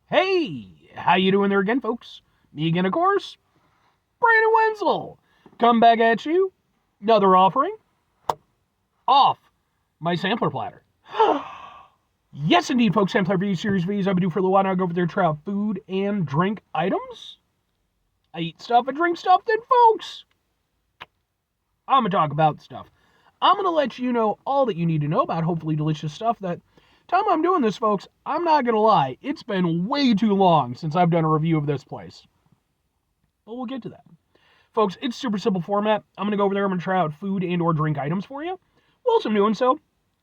Hey, how you doing there again, folks? Me again, of course, Brandon Wenzel. Come back at you. Another offering off my sampler platter. Yes, indeed, folks. Sampler video series videos I've been doing for a little while now. I go over there, try out food and drink items. I eat stuff, I drink stuff. Then, folks, I'm gonna talk about stuff. I'm gonna let you know all that you need to know about hopefully delicious stuff. That time I'm doing this, folks, I'm not gonna lie. It's been way too long since I've done a review of this place. But we'll get to that. Folks, it's super simple format. I'm going to go over there. I'm going to try out food and or drink items for you. Whilst I'm doing so,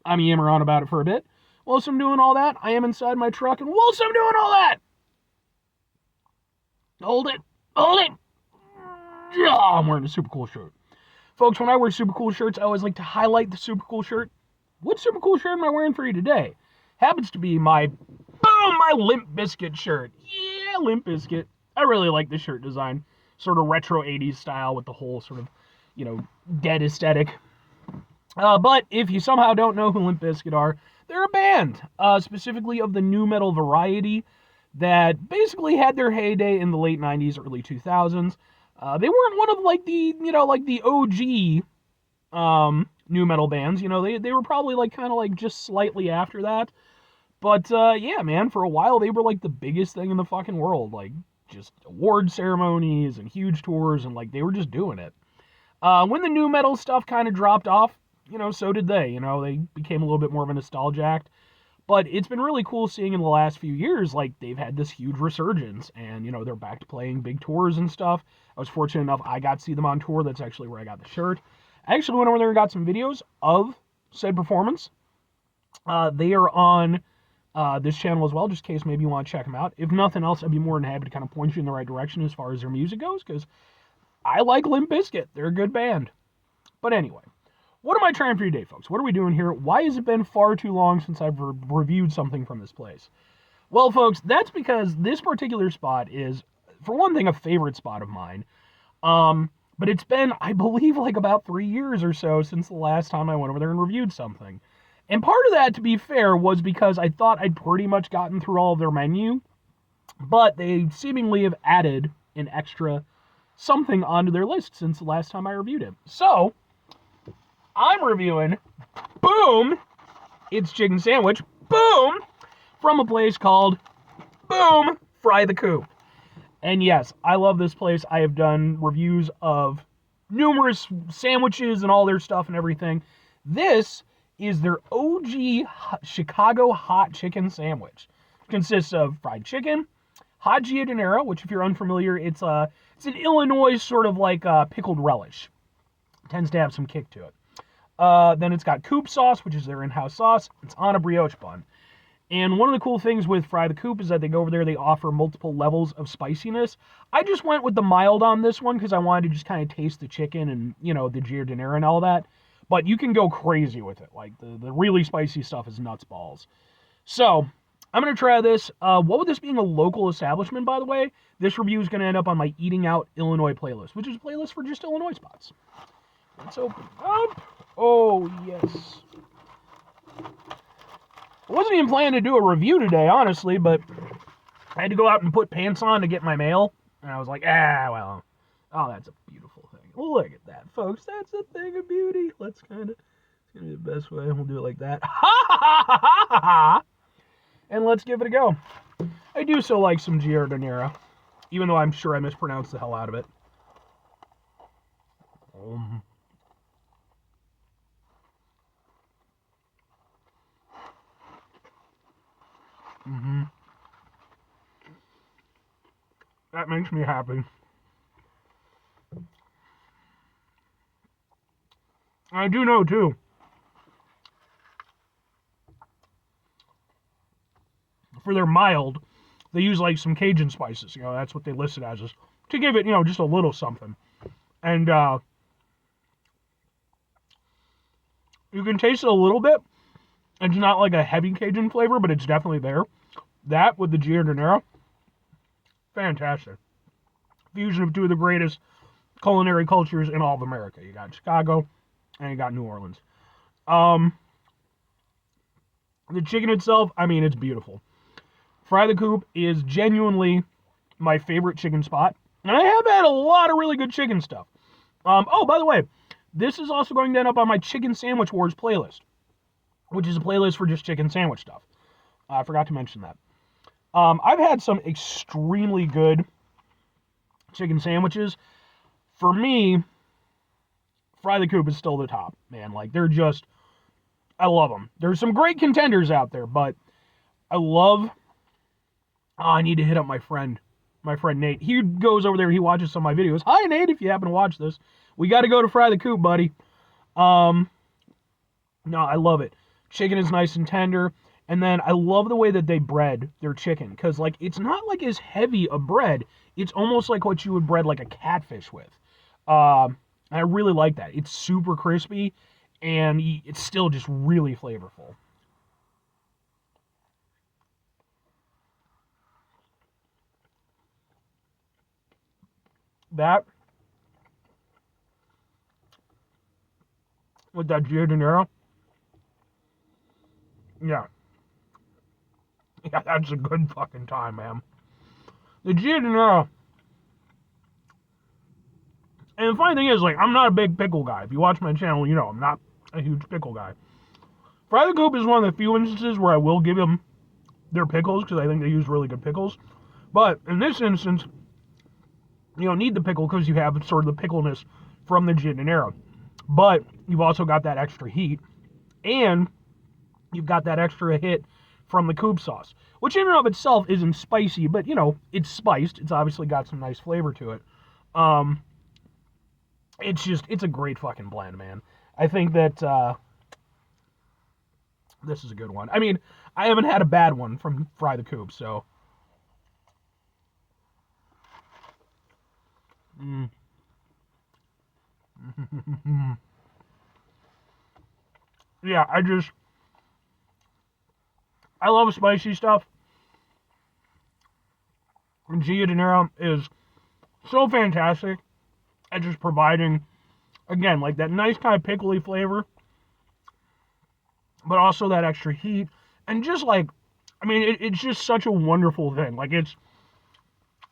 I'm yammering on about it for a bit. Whilst I'm doing all that, I am inside my truck. And whilst I'm doing all that, hold it, hold it. Yeah, I'm wearing a super cool shirt. Folks, when I wear super cool shirts, I always like to highlight the super cool shirt. What super cool shirt am I wearing for you today? Happens to be my Limp Bizkit shirt. Yeah, Limp Bizkit. I really like the shirt design. Sort of retro 80s style with the whole sort of, dead aesthetic. But if you somehow don't know who Limp Bizkit are, they're a band, specifically of the nu metal variety that basically had their heyday in the late 90s, early 2000s. They weren't one of the OG nu metal bands. They were probably kind of just slightly after that. But yeah, man, for a while they were the biggest thing in the fucking world. Just award ceremonies and huge tours, and they were just doing it. When the nu metal stuff kind of dropped off, so did they. They became a little bit more of a nostalgia act. But it's been really cool seeing in the last few years, they've had this huge resurgence, and they're back to playing big tours and stuff. I was fortunate enough I got to see them on tour. That's actually where I got the shirt. I actually went over there and got some videos of said performance. They are on this channel as well, just in case maybe you want to check them out. If nothing else, I'd be more than happy to kind of point you in the right direction as far as their music goes, because I like Limp Bizkit. They're a good band. But anyway, what am I trying for today, folks? What are we doing here? Why has it been far too long since I've reviewed something from this place? Well, folks, that's because this particular spot is, for one thing, a favorite spot of mine. But it's been, I believe, about 3 years or so since the last time I went over there and reviewed something. And part of that, to be fair, was because I thought I'd pretty much gotten through all of their menu, but they seemingly have added an extra something onto their list since the last time I reviewed it. So, I'm reviewing, boom, it's chicken sandwich, boom, from a place called, boom, Fry the Coop. And yes, I love this place. I have done reviews of numerous sandwiches and all their stuff and everything. This is their OG Chicago hot chicken sandwich. It consists of fried chicken, hot giardiniera, which if you're unfamiliar, it's an Illinois sort of pickled relish. It tends to have some kick to it. Then it's got Coop sauce, which is their in-house sauce. It's on a brioche bun. And one of the cool things with Fry the Coop is that they go over there, they offer multiple levels of spiciness. I just went with the mild on this one because I wanted to just kind of taste the chicken and, the giardiniera and all that. But you can go crazy with it. The really spicy stuff is nuts balls. So, I'm going to try this. What with this being a local establishment, by the way, this review is going to end up on my Eating Out Illinois playlist, which is a playlist for just Illinois spots. Let's open up. Oh, yes. I wasn't even planning to do a review today, honestly, but I had to go out and put pants on to get my mail. And I was like, well. Oh, that's a beautiful thing. Look at that, folks. That's a thing of beauty. It's going to be the best way. We'll do it like that. Ha, ha, ha, ha, ha, ha. And let's give it a go. I do so like some giardiniera, even though I'm sure I mispronounced the hell out of it. That makes me happy. I do know, too, for their mild, they use some Cajun spices. That's what they list it as, is to give it, just a little something. And you can taste it a little bit. It's not a heavy Cajun flavor, but it's definitely there. That with the giardiniera, fantastic. Fusion of two of the greatest culinary cultures in all of America. You got Chicago and you got New Orleans. The chicken itself, it's beautiful. Fry the Coop is genuinely my favorite chicken spot. And I have had a lot of really good chicken stuff. Oh, by the way, this is also going to end up on my Chicken Sandwich Wars playlist, which is a playlist for just chicken sandwich stuff. I forgot to mention that. I've had some extremely good chicken sandwiches. For me, Fry the Coop is still the top, man. Like, they're just, I love them. There's some great contenders out there, but I love, I need to hit up my friend Nate. He goes over there, he watches some of my videos. Hi, Nate, if you happen to watch this. We got to go to Fry the Coop, buddy. No, I love it. Chicken is nice and tender. And then I love the way that they bread their chicken. Because, like, it's not, like, as heavy a bread. It's almost like what you would bread, like, a catfish with. I really like that. It's super crispy. And it's still just really flavorful. That, with that giardiniera, yeah, that's a good fucking time, man. The giardiniera, and the funny thing is, like, I'm not a big pickle guy. If you watch my channel, you know I'm not a huge pickle guy. Fry the Coop is one of the few instances where I will give them their pickles, because I think they use really good pickles. But in this instance, you don't need the pickle because you have sort of the pickleness from the giardiniera. But you've also got that extra heat, and you've got that extra hit from the Coop sauce, which in and of itself isn't spicy, but, you know, it's spiced. It's obviously got some nice flavor to it. It's a great fucking blend, man. I think that this is a good one. I mean, I haven't had a bad one from Fry the Coop, so. Yeah, I love spicy stuff. And giardiniera is so fantastic at just providing, again, like that nice kind of pickly flavor, but also that extra heat. And just like, I mean, it's just such a wonderful thing. Like, it's,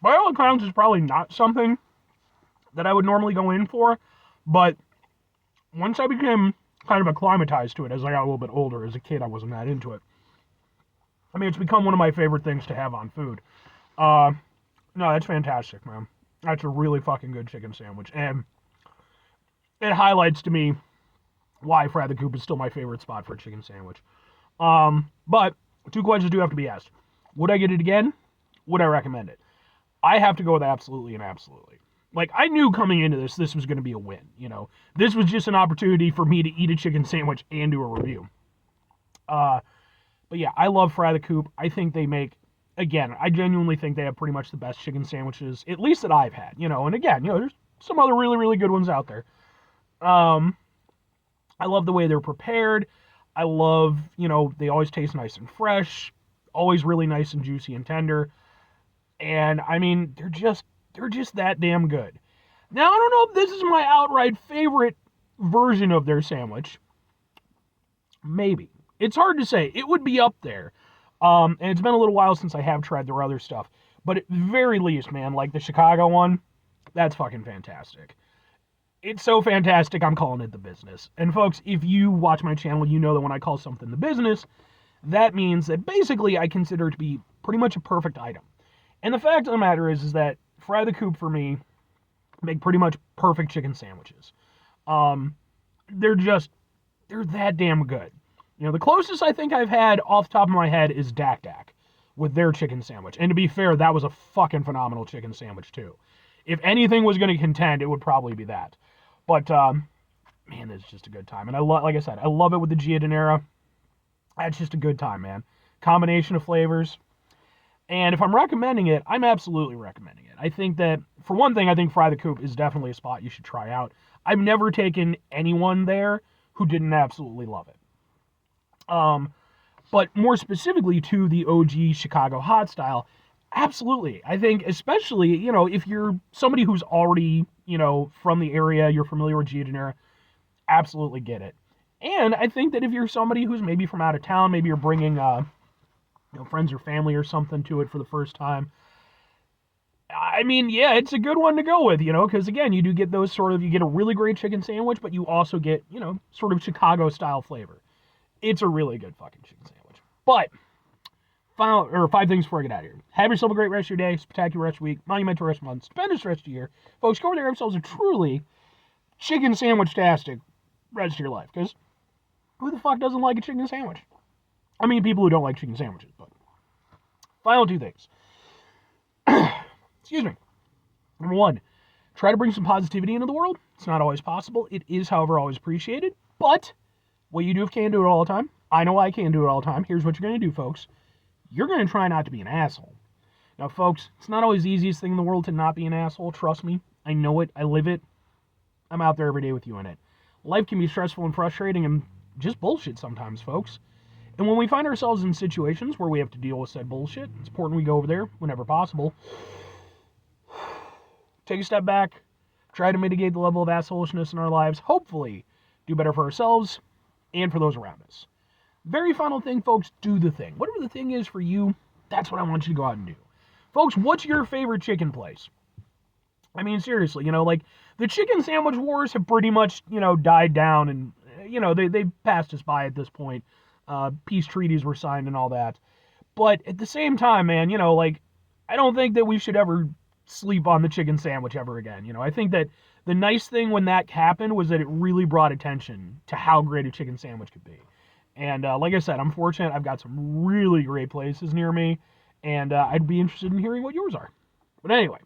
by all accounts, it's probably not something that I would normally go in for, but once I became kind of acclimatized to it as I got a little bit older, as a kid I wasn't that into it. I mean, it's become one of my favorite things to have on food. No, that's fantastic, man. That's a really fucking good chicken sandwich, and it highlights to me why Fry the Coop is still my favorite spot for a chicken sandwich. But two questions do have to be asked. Would I get it again? Would I recommend it? I have to go with absolutely and absolutely. Like, I knew coming into this was going to be a win, you know. This was just an opportunity for me to eat a chicken sandwich and do a review. But yeah, I love Fry the Coop. I think they make, again, I genuinely think they have pretty much the best chicken sandwiches, at least that I've had, you know. And again, you know, there's some other really, really good ones out there. I love the way they're prepared. I love, you know, they always taste nice and fresh, always really nice and juicy and tender. And, I mean, they're just that damn good. Now, I don't know if this is my outright favorite version of their sandwich. Maybe. It's hard to say. It would be up there. And it's been a little while since I have tried their other stuff. But at the very least, man, like the Chicago one, that's fucking fantastic. It's so fantastic, I'm calling it the business. And folks, if you watch my channel, you know that when I call something the business, that means that basically I consider it to be pretty much a perfect item. And the fact of the matter is that Fry the Coop, for me, make pretty much perfect chicken sandwiches. They're that damn good. You know, the closest I think I've had off the top of my head is Dak Dak with their chicken sandwich. And to be fair, that was a fucking phenomenal chicken sandwich, too. If anything was going to contend, it would probably be that. But, man, it's just a good time. And like I said, I love it with the giardiniera. That's just a good time, man. Combination of flavors. And if I'm recommending it, I'm absolutely recommending it. I think that, for one thing, I think Fry the Coop is definitely a spot you should try out. I've never taken anyone there who didn't absolutely love it. But more specifically to the OG Chicago hot style, absolutely. I think especially, you know, if you're somebody who's already, you know, from the area, you're familiar with giardiniera, absolutely get it. And I think that if you're somebody who's maybe from out of town, maybe you're bringing friends or family or something to it for the first time. I mean, yeah, it's a good one to go with, because again, you do get those you get a really great chicken sandwich, but you also get, sort of Chicago style flavor. It's a really good fucking chicken sandwich. But, five things before I get out of here. Have yourself a great rest of your day, spectacular rest of your week, monumental rest of your month, stupendous rest of your year. Folks, go over there and have yourselves a truly chicken sandwich-tastic rest of your life, because who the fuck doesn't like a chicken sandwich? I mean, people who don't like chicken sandwiches, but. Final two things. Excuse me. Number one, try to bring some positivity into the world. It's not always possible. It is, however, always appreciated. But what you do can't do it all the time. I know I can't do it all the time. Here's what you're going to do, folks. You're going to try not to be an asshole. Now, folks, it's not always the easiest thing in the world to not be an asshole. Trust me. I know it. I live it. I'm out there every day with you in it. Life can be stressful and frustrating and just bullshit sometimes, folks. And when we find ourselves in situations where we have to deal with said bullshit, it's important we go over there whenever possible. Take a step back, try to mitigate the level of assholishness in our lives, hopefully do better for ourselves and for those around us. Very final thing, folks, do the thing. Whatever the thing is for you, that's what I want you to go out and do. Folks, what's your favorite chicken place? I mean, seriously, like, the chicken sandwich wars have pretty much, died down and, they passed us by at this point. Peace treaties were signed and all that. But at the same time, man, like, I don't think that we should ever sleep on the chicken sandwich ever again. I think that the nice thing when that happened was that it really brought attention to how great a chicken sandwich could be. And like I said, I'm fortunate. I've got some really great places near me, and I'd be interested in hearing what yours are. But anyway.